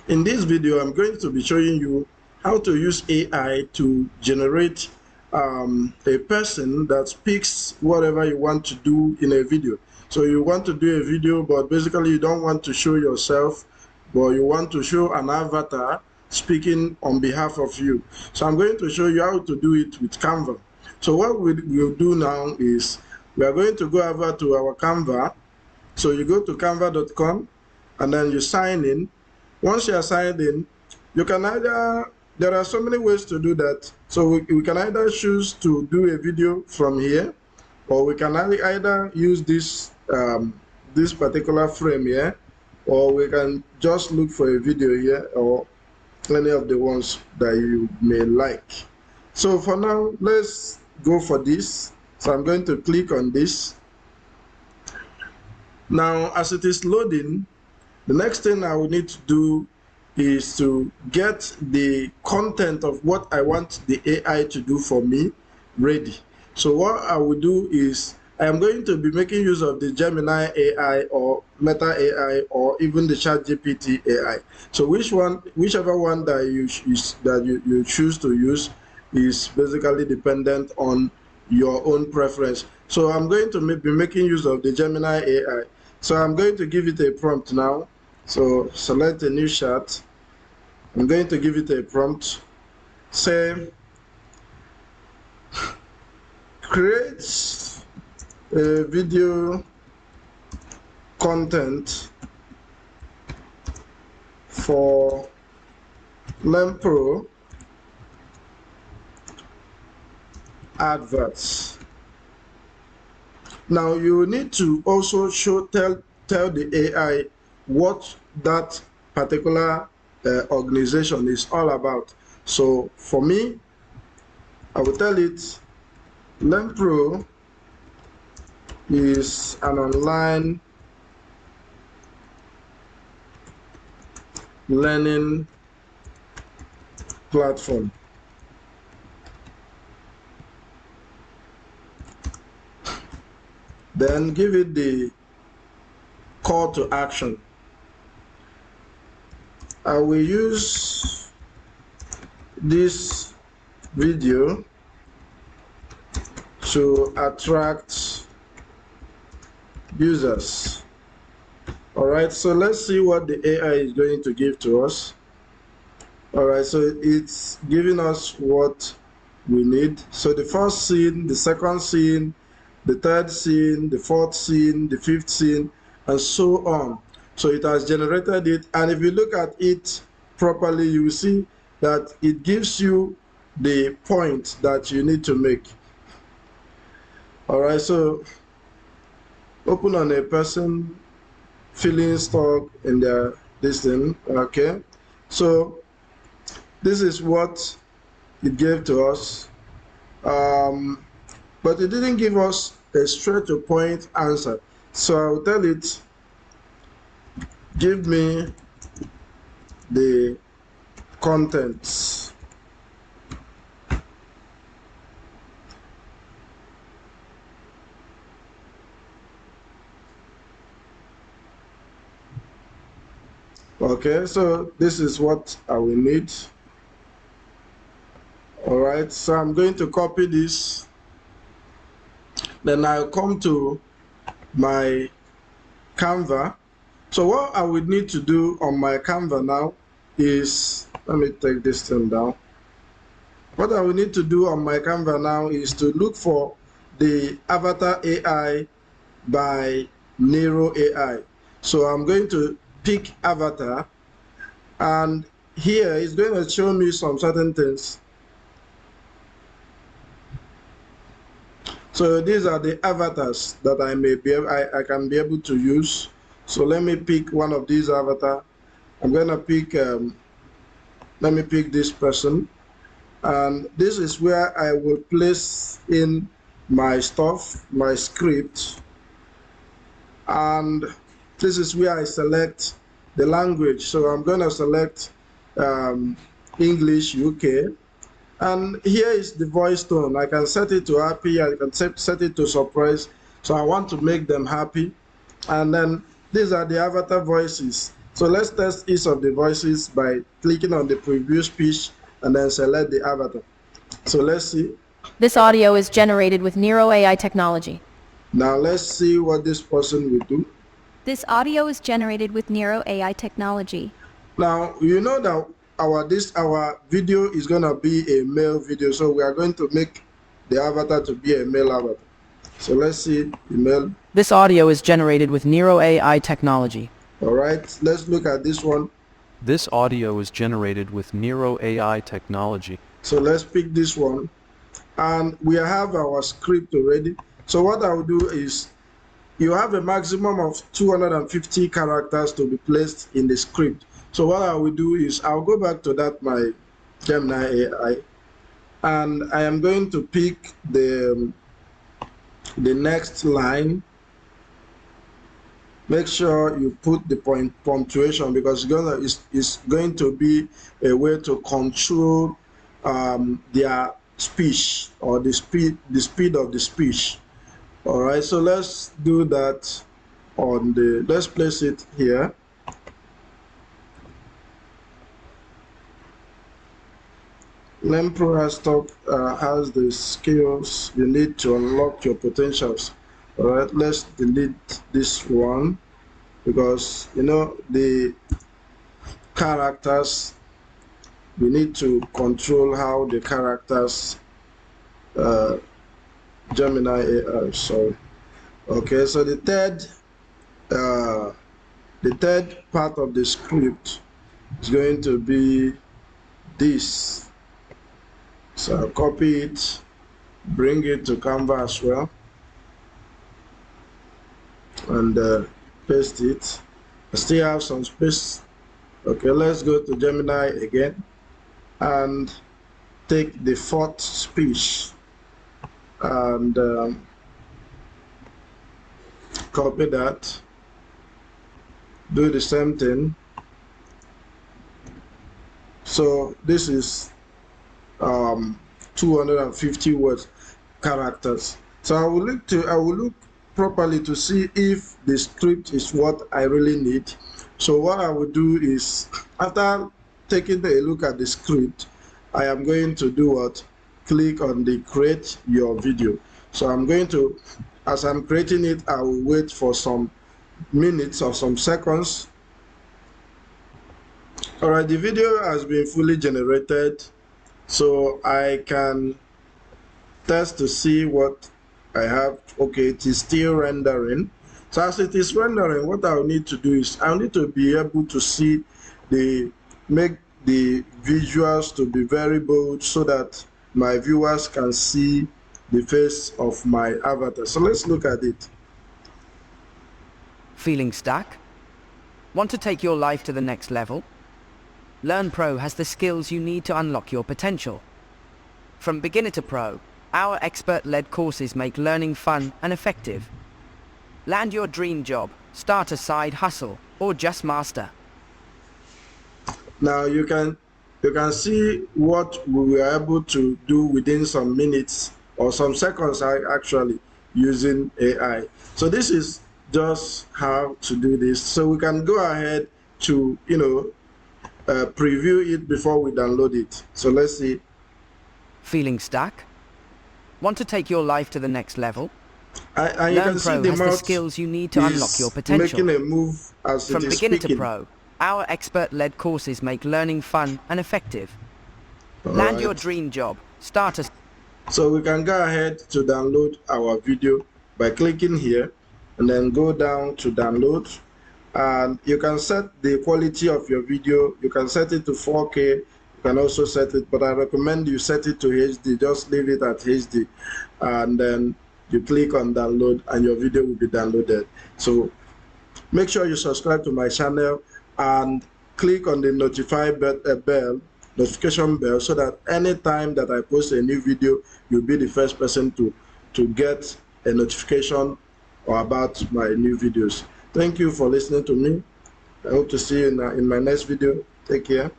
In this video, I'm going to be showing you how to use AI to generate a person that speaks whatever you want to do in a video. So you want to do a video, but basically you don't want to show yourself, but you want to show an avatar speaking on behalf of you. So I'm going to show you how to do it with Canva. So what we'll do now is we are going to go over to our Canva. So you go to canva.com and then you sign in. Once you are signed in, you can either, there are so many ways to do that. So we can either choose to do a video from here, or we can either use this this particular frame here, or we can just look for a video here, or any of the ones that you may like. So for now, let's go for this. So I'm going to click on this. Now, as it is loading, the next thing I will need to do is to get the content of what I want the AI to do for me ready. So what I will do is I am going to be making use of the Gemini AI or Meta AI or even the ChatGPT AI. So whichever one that you choose to use is basically dependent on your own preference. So I'm going to be making use of the Gemini AI. So I'm going to give it a prompt now. So select a new shot. I'm going to give it a prompt. Say, create a video content for LearnPro adverts. Now you need to also tell the AI what that particular organization is all about. So for me, I will tell it LearnPro is an online learning platform. Then give it the call to action. I will use this video to attract users. All right, so let's see what the AI is going to give to us. All right, so it's giving us what we need. So the first scene, the second scene, the third scene, the fourth scene, the fifth scene, and so on. So it has generated it, and if you look at it properly, you will see that it gives you the point that you need to make. All right, so open on a person feeling stuck in their distance. Okay, so this is what it gave to us, but it didn't give us a straight to point answer. So I will tell it, give me the contents. Okay, so this is what I will need. All right, so I'm going to copy this. Then I'll come to my Canva. So what I would need to do on my Canva now is, let me take this thing down. What I will need to do on my Canva now is to look for the avatar AI by Nero AI. So I'm going to pick avatar, and here it's going to show me some certain things. So these are the avatars that I can be able to use. So let me pick one of these avatars. I'm going to pick, let me pick this person. And this is where I will place in my stuff, my script. And this is where I select the language. So I'm going to select English UK. And here is the voice tone. I can set it to happy, I can set it to surprise. So I want to make them happy. And then these are the avatar voices. So let's test each of the voices by clicking on the preview speech and then select the avatar. So let's see. This audio is generated with Nero AI technology. Now let's see what this person will do. This audio is generated with Nero AI technology. Now, you know that our video is gonna be a male video, so we are going to make the avatar to be a male avatar. So let's see the male. This audio is generated with Nero AI technology. All right, let's look at this one. This audio is generated with Nero AI technology. So let's pick this one, and we have our script already. So what I will do is, you have a maximum of 250 characters to be placed in the script. So what I will do is, I'll go back to that my Gemini AI, and I am going to pick the next line. Make sure you put the punctuation, because it's going to be a way to control their speech, or the speed of the speech. All right, so let's do that on let's place it here. LearnPro has the skills you need to unlock your potentials. All right, let's delete this one, because you know the characters, we need to control how the characters Gemini AI, sorry. Okay, so the third part of the script is going to be this. So I'll copy it, bring it to Canva as well, and paste it. I still have some space. Okay, let's go to Gemini again and take the fourth speech and copy that, do the same thing. So this is 250 words characters. So I will look properly to see if the script is what I really need. So what I will do is, after taking a look at the script, I am going to do what? Click on the create your video. So I'm going to, as I'm creating it, I will wait for some minutes or some seconds. All right, the video has been fully generated, so I can test to see what I have. Okay, it is still rendering. So as it is rendering, what I'll need to do is, I'll need to be able to see make the visuals to be very bold, so that my viewers can see the face of my avatar. So let's look at it. Feeling stuck? Want to take your life to the next level? LearnPro has the skills you need to unlock your potential. From beginner to pro, our expert-led courses make learning fun and effective. Land your dream job, start a side hustle, or just master. Now you can see what we were able to do within some minutes or some seconds, actually, using AI. So this is just how to do this. So we can go ahead to, preview it before we download it. So let's see. Feeling stuck? Want to take your life to the next level? And you can see LearnPro the has the mouse skills you need to unlock your potential. making a move as From it is beginner speaking. to pro, our expert-led courses make learning fun and effective. All Land right. your dream job, start a... So we can go ahead to download our video by clicking here, and then go down to download, and you can set the quality of your video. You can set it to 4K. You can also set it, but I recommend you set it to HD. Just leave it at HD, and then you click on download, and your video will be downloaded. So make sure you subscribe to my channel and click on the notification bell, so that anytime that I post a new video, you'll be the first person to get a notification about my new videos. Thank you for listening to me. I hope to see you in my next video. Take care.